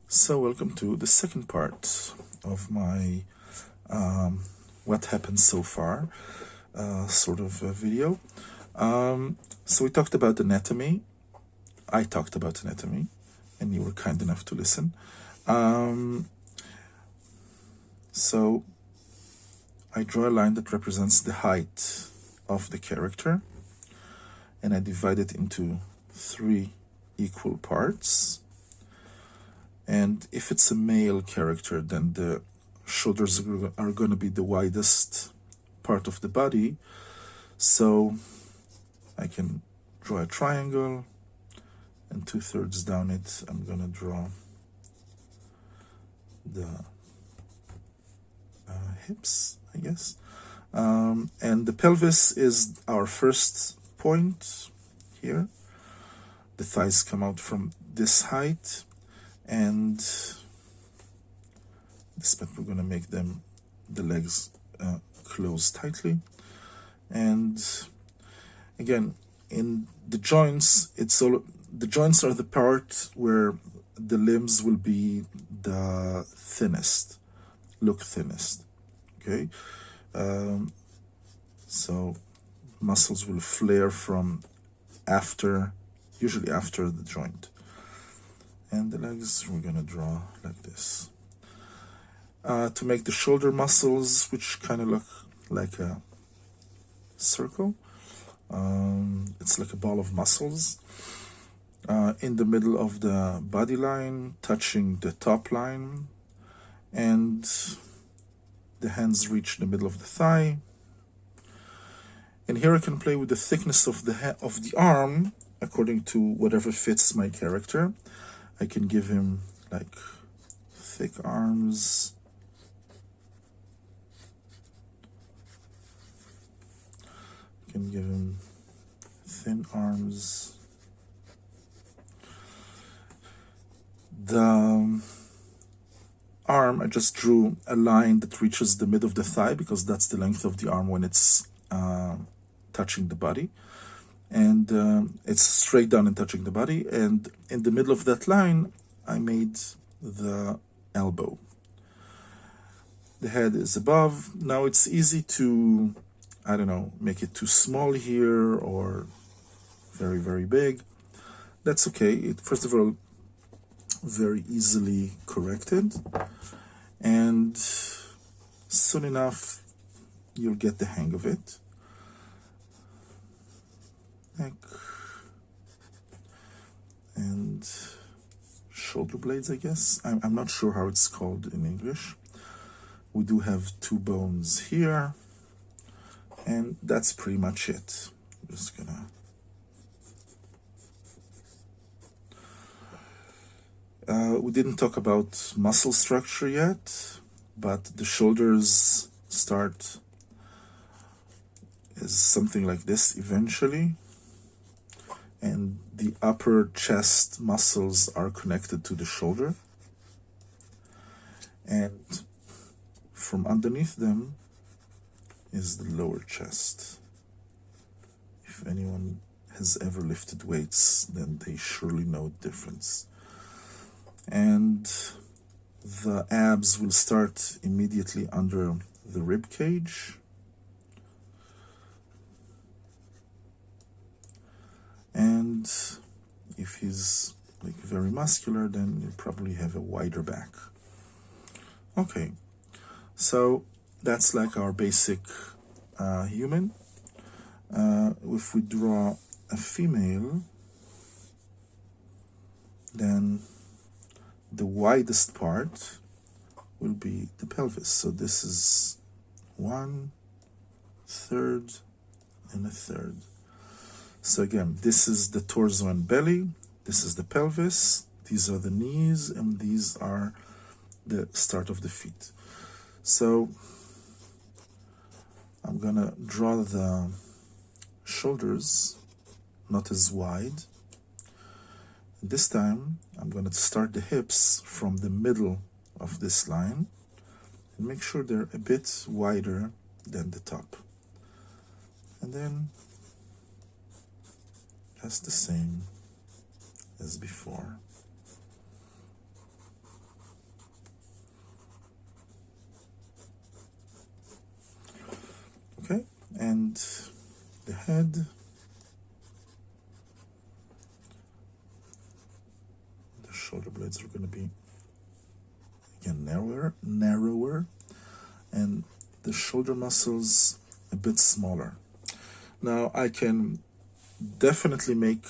So welcome to the second part of my what happened so far sort of video. So we talked about anatomy. I talked about anatomy, and you were kind enough to listen. So I draw a line that represents the height of the character, and I divide it into 3 equal parts. And if it's a male character, then the shoulders are going to be the widest part of the body. So I can draw a triangle, and 2/3 down it, I'm going to draw the hips, I guess. And the pelvis is our first point here. The thighs come out from this height, and this part we're going to make them, the legs, close tightly. And again, in the joints, the joints are the part where the limbs will be the thinnest, look thinnest. Okay, so muscles will flare from usually after the joint. And the legs we're going to draw like this. To make the shoulder muscles, which kind of look like a circle, it's like a ball of muscles in the middle of the body line, touching the top line, and the hands reach the middle of the thigh. And here I can play with the thickness of the arm according to whatever fits my character. I can give him like thick arms. I can give him thin arms. The arm, I just drew a line that reaches the mid of the thigh because that's the length of the arm when it's touching the body. And it's straight down and touching the body. And in the middle of that line, I made the elbow. The head is above. Now it's easy to, I don't know, make it too small here or very, very big. That's okay. First of all, very easily corrected. And soon enough, you'll get the hang of it. Neck and shoulder blades, I guess. I'm not sure how it's called in English. We do have 2 bones here, and that's pretty much it. I'm just gonna we didn't talk about muscle structure yet, but the shoulders start as something like this eventually. And the upper chest muscles are connected to the shoulder. And from underneath them is the lower chest. If anyone has ever lifted weights, then they surely know the difference. And the abs will start immediately under the rib cage. And if he's like very muscular, then you probably have a wider back. Okay, so that's like our basic human. If we draw a female, then the widest part will be the pelvis. So this is 1/3 and 1/3. So again, this is the torso and belly, this is the pelvis, these are the knees, and these are the start of the feet. So I'm gonna draw the shoulders not as wide. This time I'm gonna start the hips from the middle of this line and make sure they're a bit wider than the top. And then just the same as before. and the head. The shoulder blades are going to be again narrower, and the shoulder muscles a bit smaller. Now I can definitely make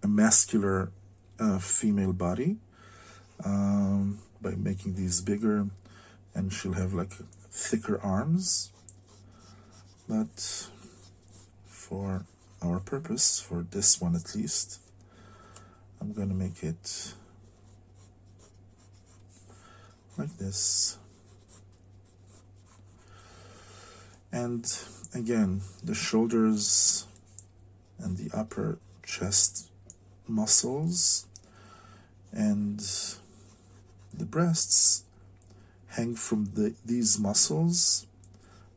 a muscular female body by making these bigger, and she'll have like thicker arms. But for our purpose, for this one at least, I'm going to make it like this. And again, the shoulders and the upper chest muscles and the breasts hang from these muscles,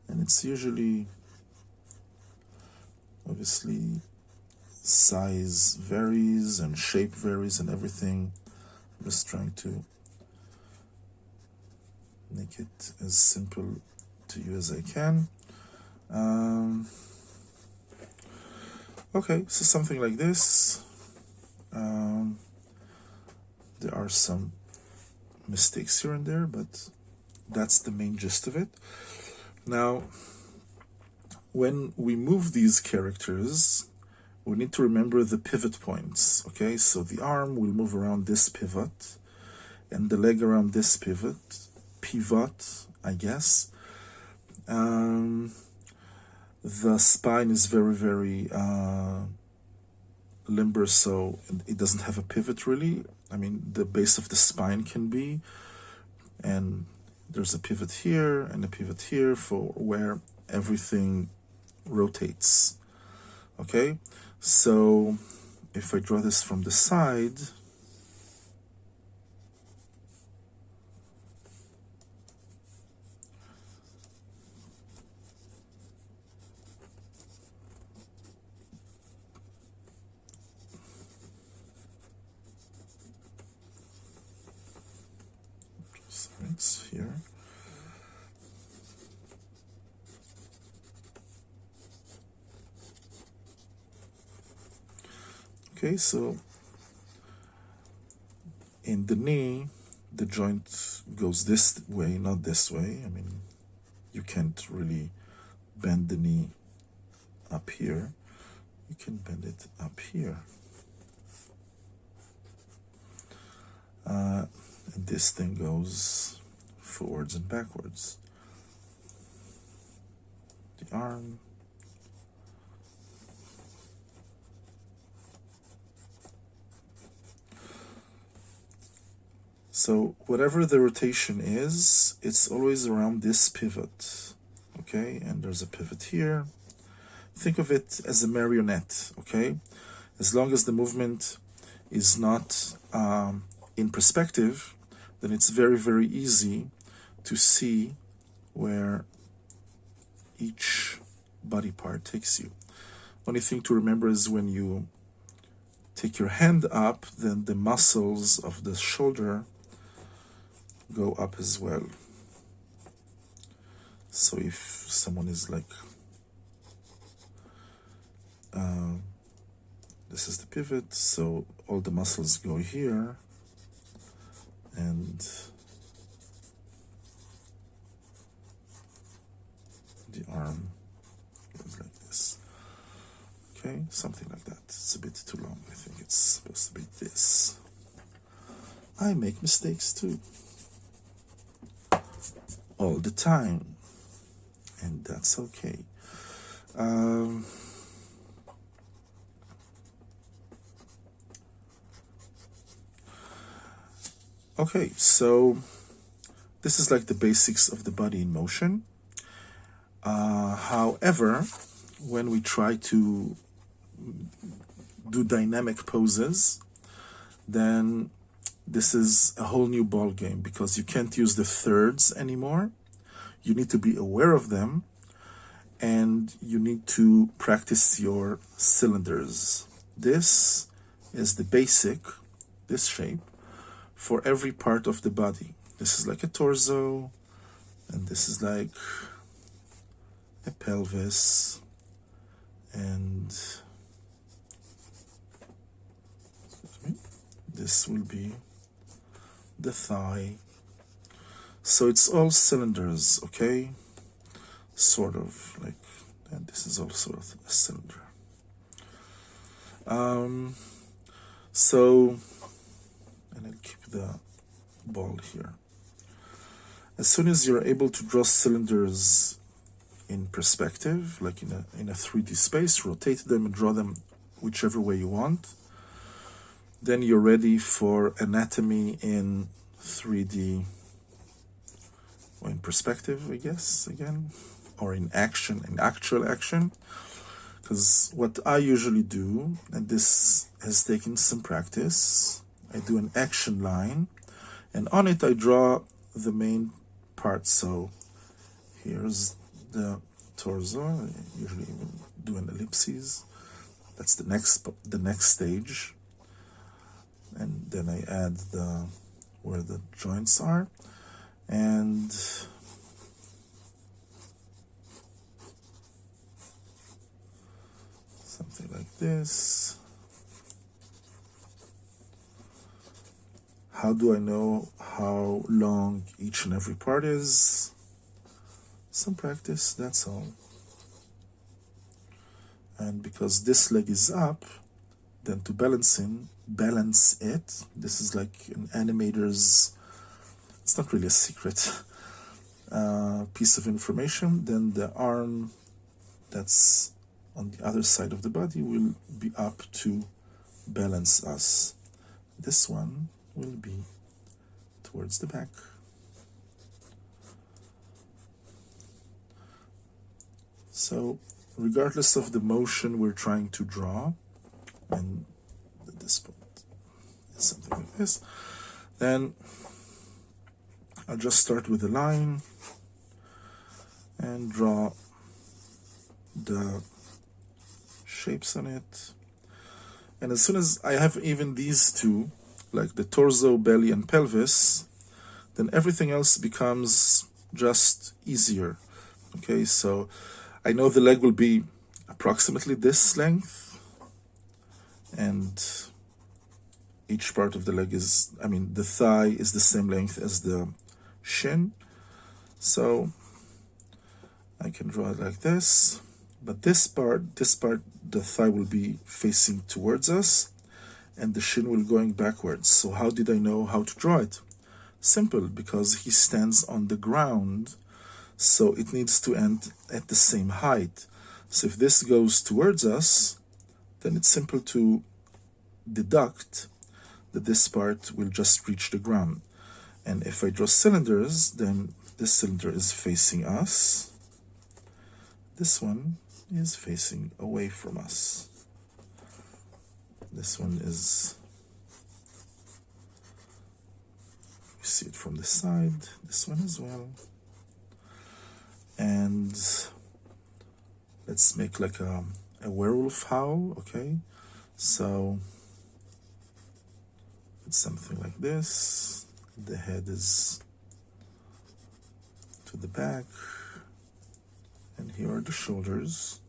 and it's usually, obviously, size varies and shape varies and everything. I'm just trying to make it as simple to you as I can. Okay, so something like this. There are some mistakes here and there, but that's the main gist of it. Now, when we move these characters, we need to remember the pivot points, okay? So the arm will move around this pivot, and the leg around this pivot, I guess. The spine is very, very limber, so it doesn't have a pivot really. I mean, the base of the spine can be, and there's a pivot here and a pivot here for where everything rotates. Okay, so if I draw this from the side, sides here. Okay, so in the knee, the joint goes this way, not this way. I mean, you can't really bend the knee up here. You can bend it up here. And this thing goes forwards and backwards. The arm. So whatever the rotation is, it's always around this pivot, okay? And there's a pivot here. Think of it as a marionette, okay? As long as the movement is not in perspective, then it's very, very easy to see where each body part takes you. Only thing to remember is when you take your hand up, then the muscles of the shoulder go up as well. So if someone is like, this is the pivot, so all the muscles go here, and the arm goes like this. Okay, something like that. It's a bit too long. I think it's supposed to be this. I make mistakes too. All the time. And that's okay. Okay, so this is like the basics of the body in motion. However, when we try to do dynamic poses, then this is a whole new ball game, because you can't use the thirds anymore. You need to be aware of them, and you need to practice your cylinders. This is the basic, this shape, for every part of the body. This is like a torso, and this is like a pelvis, and this will be the thigh. So it's all cylinders, okay? Sort of like, and this is also a cylinder. So, and I'll keep the ball here. As soon as you're able to draw cylinders in perspective, like in a 3D space, rotate them and draw them whichever way you want, then you're ready for anatomy in 3D, or in perspective, I guess, again, or in action, in actual action. Because what I usually do, and this has taken some practice, I do an action line, and on it I draw the main part. So here's the torso. I usually even do an ellipses. That's the next stage. And then I add where the joints are, and something like this. How do I know how long each and every part is? Some practice, that's all. And because this leg is up, then to balance it, this is like an animator's, it's not really a secret piece of information, then the arm that's on the other side of the body will be up to balance us. This one will be towards the back. So regardless of the motion we're trying to draw, and this point is something like this, then I'll just start with a line and draw the shapes on it. And as soon as I have even these two, like the torso, belly, and pelvis, then everything else becomes just easier. Okay, so I know the leg will be approximately this length, and each part of the leg is, I mean, the thigh is the same length as the shin. So I can draw it like this. But this part, the thigh will be facing towards us, and the shin will going backwards. So how did I know how to draw it? Simple, because he stands on the ground, so it needs to end at the same height. So if this goes towards us, then it's simple to deduct that this part will just reach the ground. And if I draw cylinders, then this cylinder is facing us. This one is facing away from us. This one is, you see it from the side, this one as well. And let's make like a werewolf howl, okay? So it's something like this. The head is to the back, and here are the shoulders.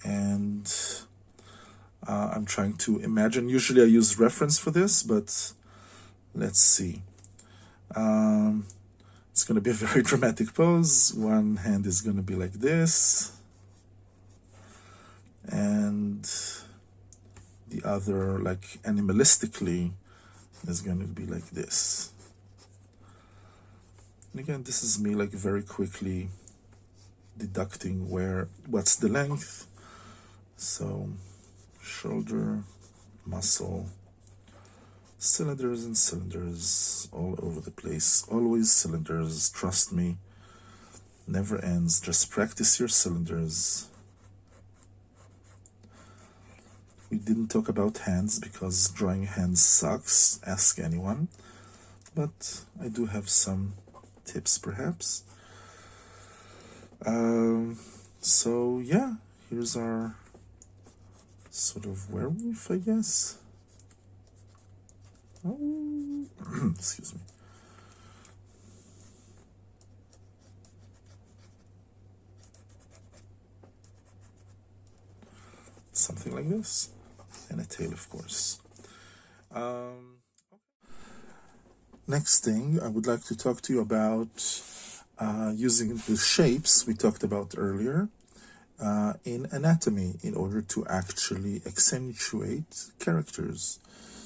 And I'm trying to imagine, usually I use reference for this, but let's see. It's going to be a very dramatic pose. One hand is going to be like this, and the other, like animalistically, is going to be like this. And again, this is me like very quickly deducting what's the length. So shoulder, muscle, cylinders and cylinders all over the place. Always cylinders, trust me. Never ends. Just practice your cylinders. We didn't talk about hands because drawing hands sucks. Ask anyone. But I do have some tips perhaps. So yeah, here's our sort of werewolf, I guess. Oh, excuse me. something like this, and a tail, of course. Next thing, I would like to talk to you about using the shapes we talked about earlier in anatomy in order to actually accentuate characters.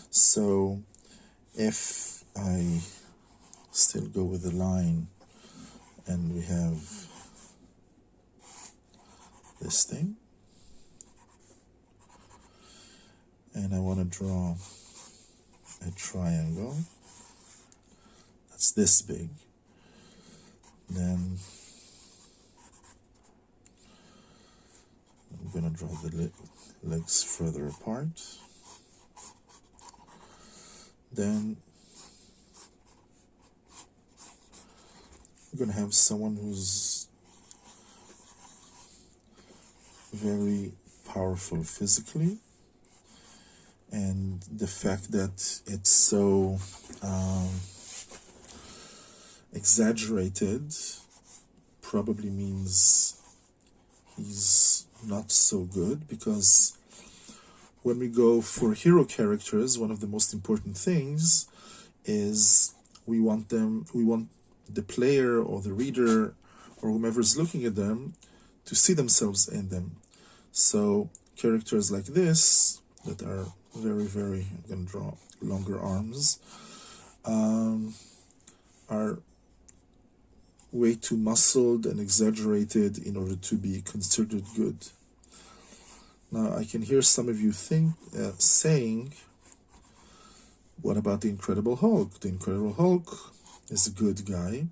So if I still go with the line and we have this thing, and I want to draw a triangle that's this big, then I'm going to draw the legs further apart. Then I'm going to have someone who's very powerful physically, and the fact that it's so exaggerated probably means he's not so good, because when we go for hero characters, one of the most important things is we want the player or the reader or whomever's looking at them to see themselves in them. So characters like this that are very, I'm going to draw longer arms, are way too muscled and exaggerated in order to be considered good. Now I can hear some of you saying, what about the Incredible Hulk? The Incredible Hulk is a good guy.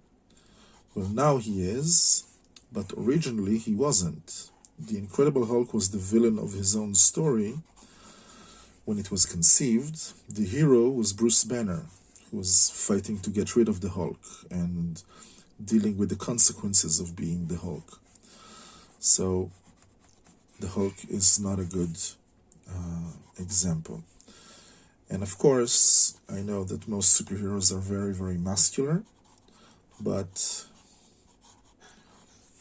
Well, now he is, but originally he wasn't. The Incredible Hulk was the villain of his own story when it was conceived. The hero was Bruce Banner, who was fighting to get rid of the Hulk and dealing with the consequences of being the Hulk. So the Hulk is not a good example. And of course, I know that most superheroes are very muscular, but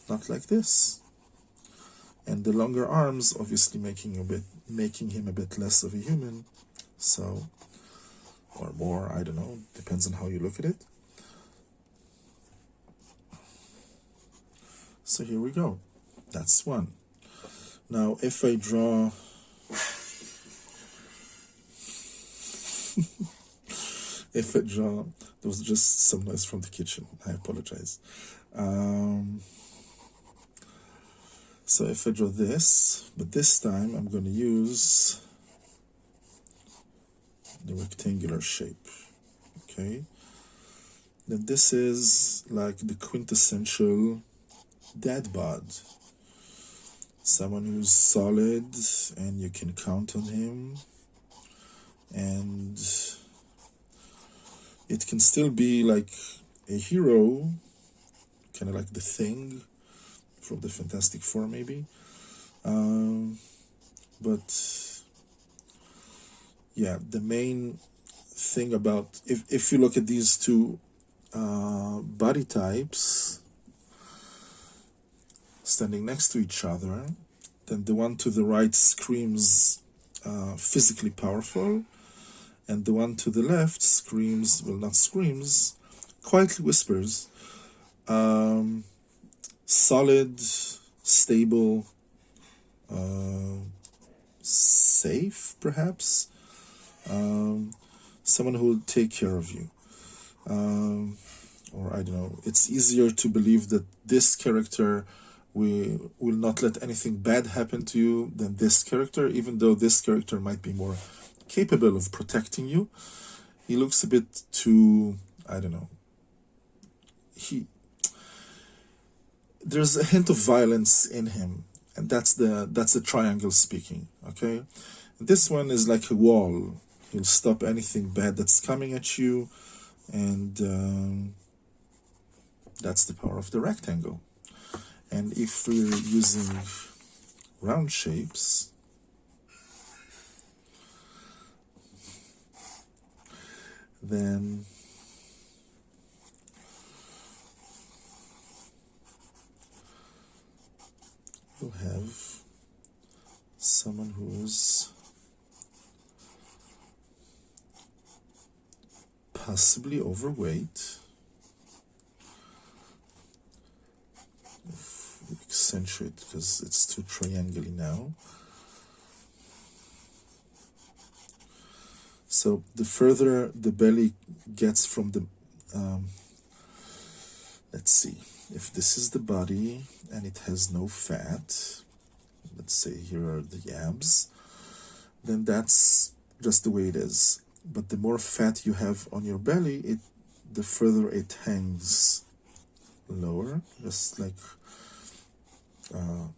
not like this. And the longer arms obviously making him a bit less of a human, so, or more, I don't know, depends on how you look at it. So here we go. That's one. Now, if I draw there was just some noise from the kitchen. I apologize. So if I draw this, but this time I'm going to use the rectangular shape. Okay. Then this is like the quintessential dad bod. Someone who's solid and you can count on him, and it can still be like a hero, kind of like the Thing from the Fantastic Four maybe, but yeah, the main thing about, if you look at these two body types standing next to each other, then the one to the right screams physically powerful, and the one to the left screams, well, not screams, quietly whispers, solid, stable, safe, perhaps, someone who will take care of you. Or I don't know, it's easier to believe that this character will not let anything bad happen to you than this character, even though this character might be more capable of protecting you. He looks a bit too, I don't know, there's a hint of violence in him, and that's the triangle speaking. Okay, this one is like a wall. He'll stop anything bad that's coming at you, and that's the power of the rectangle. And if we're using round shapes, then we'll have someone who possibly overweight. If we accentuate because it's too triangular now. So the further the belly gets from the, let's see, if this is the body and it has no fat, let's say here are the abs, then that's just the way it is. But the more fat you have on your belly, the further it hangs lower, just like, I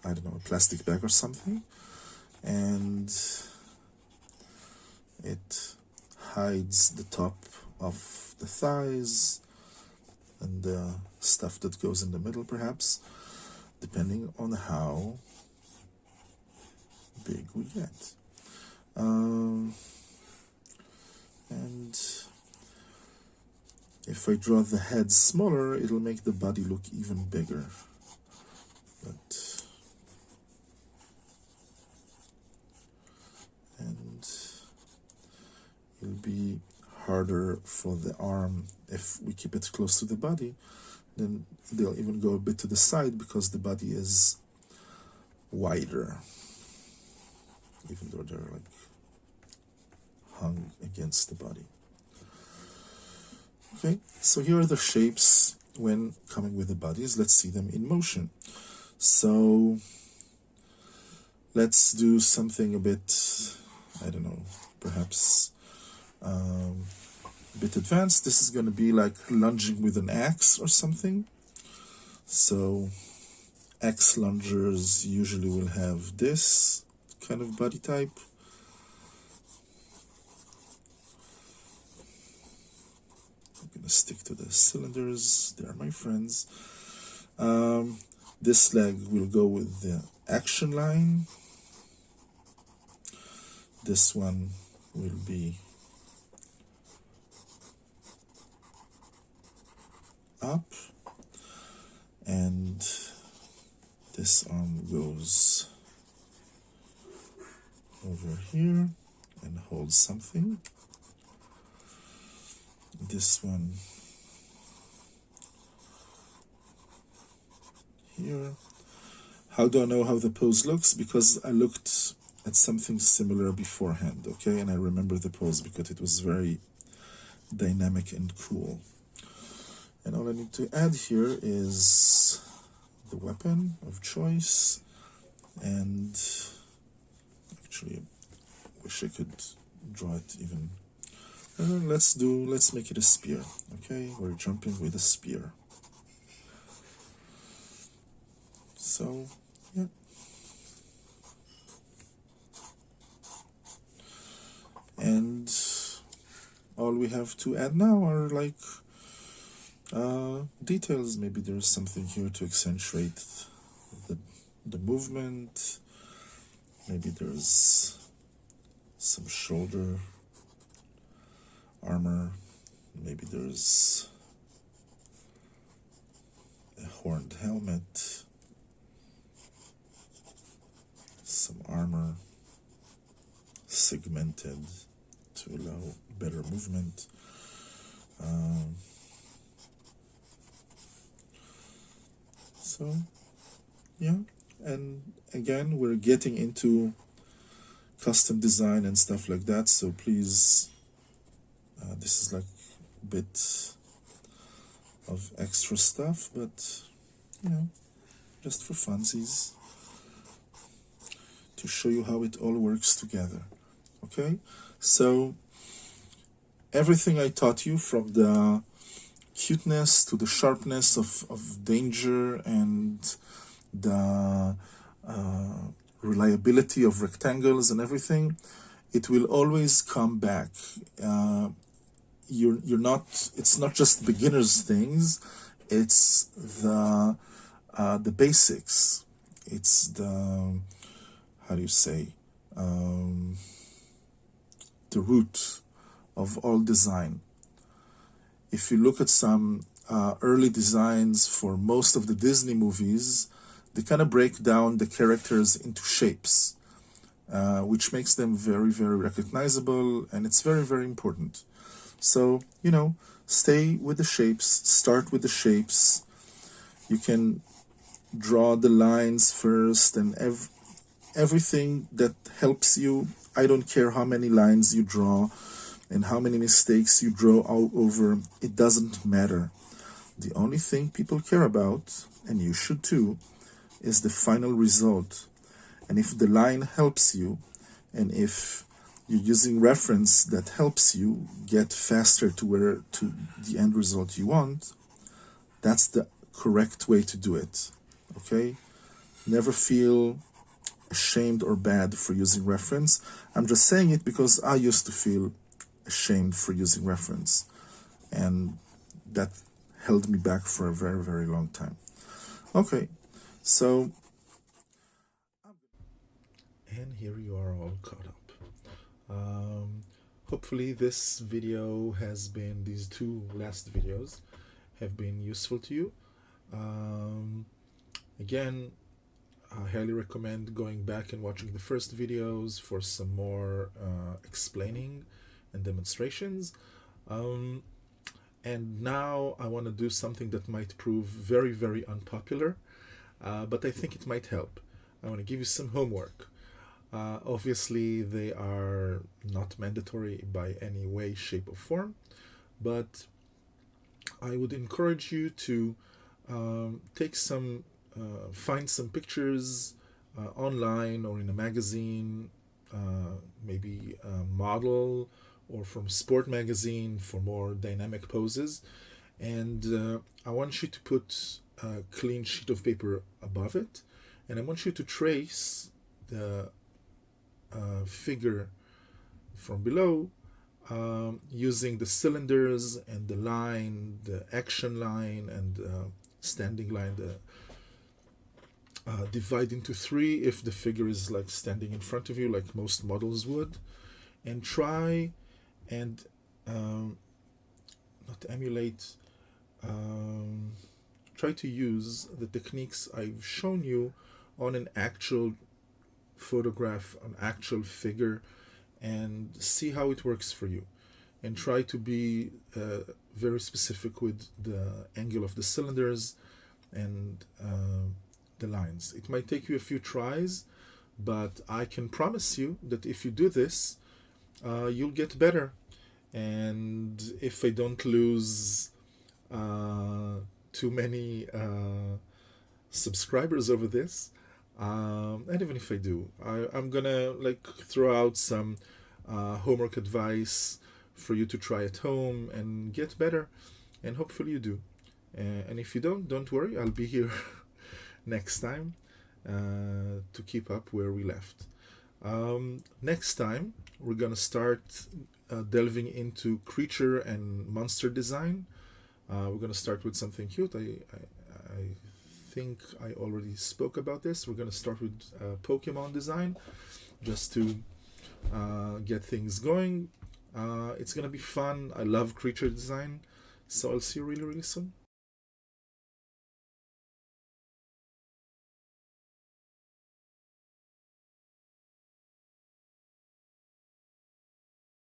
don't know, a plastic bag or something. And it hides the top of the thighs and the stuff that goes in the middle, perhaps, depending on how big we get. And if I draw the head smaller, it'll make the body look even bigger. But and it'll be harder for the arm if we keep it close to the body. Then they'll even go a bit to the side because the body is wider, even though they're like hung against the body. Okay, so here are the shapes when coming with the bodies. Let's see them in motion. So let's do something a bit, I don't know, perhaps a bit advanced. This is going to be like lunging with an axe or something. So axe lungers usually will have this kind of body type. I'm going to stick to the cylinders. They are my friends. This leg will go with the action line. This one will be up, and this arm goes over here and holds something. This one here. How do I know how the pose looks? Because I looked at something similar beforehand, okay? And I remember the pose because it was very dynamic and cool. And all I need to add here is the weapon of choice. And actually, I wish I could draw it even. Let's make it a spear, okay? We're jumping with a spear. So, yeah. And all we have to add now are like details. Maybe there's something here to accentuate the movement. Maybe there's some shoulder armor. Maybe there's a horned helmet. Some armor segmented to allow better movement. So, yeah, and again, we're getting into custom design and stuff like that, so please, this is like a bit of extra stuff, but, you know, just for funsies, to show you how it all works together. Okay, so everything I taught you, from the cuteness to the sharpness of danger and the reliability of rectangles and everything, it will always come back. You're not, it's not just beginners things, it's the basics. It's the, how do you say, the root of all design. If you look at some early designs for most of the Disney movies, they kind of break down the characters into shapes. which makes them very, very recognizable, and it's very, very important. So, you know, stay with the shapes, start with the shapes. You can draw the lines first, and everything that helps you. I don't care how many lines you draw and how many mistakes you draw all over, it doesn't matter. The only thing people care about, and you should too, is the final result. And if the line helps you, and if you're using reference that helps you get faster to the end result you want, that's the correct way to do it. Okay? Never feel ashamed or bad for using reference. I'm just saying it because I used to feel ashamed for using reference, and that held me back for a very, very long time. Okay, so and here you are all caught up. Hopefully this video has been, these two last videos have been useful to you. Again, I highly recommend going back and watching the first videos for some more explaining and demonstrations. And now I want to do something that might prove very, very unpopular, but I think it might help. I want to give you some homework. Obviously, they are not mandatory by any way, shape, or form, but I would encourage you to take some, find some pictures online or in a magazine, maybe a model or from sport magazine for more dynamic poses, and I want you to put a clean sheet of paper above it, and I want you to trace the figure from below using the cylinders and the line, the action line and standing line, the divide into three if the figure is like standing in front of you like most models would, and try and not emulate, try to use the techniques I've shown you on an actual photograph, an actual figure, and see how it works for you, and try to be very specific with the angle of the cylinders and the lines. It might take you a few tries, but I can promise you that if you do this, you'll get better. And if I don't lose too many subscribers over this, and even if I do, I'm gonna like throw out some homework advice for you to try at home and get better, and hopefully you do. And if you don't worry, I'll be here next time to keep up where we left. Next time we're gonna start delving into creature and monster design. We're gonna start with something cute. I think I already spoke about this. We're going to start with Pokemon design just to get things going. It's going to be fun. I love creature design. So I'll see you really, really soon.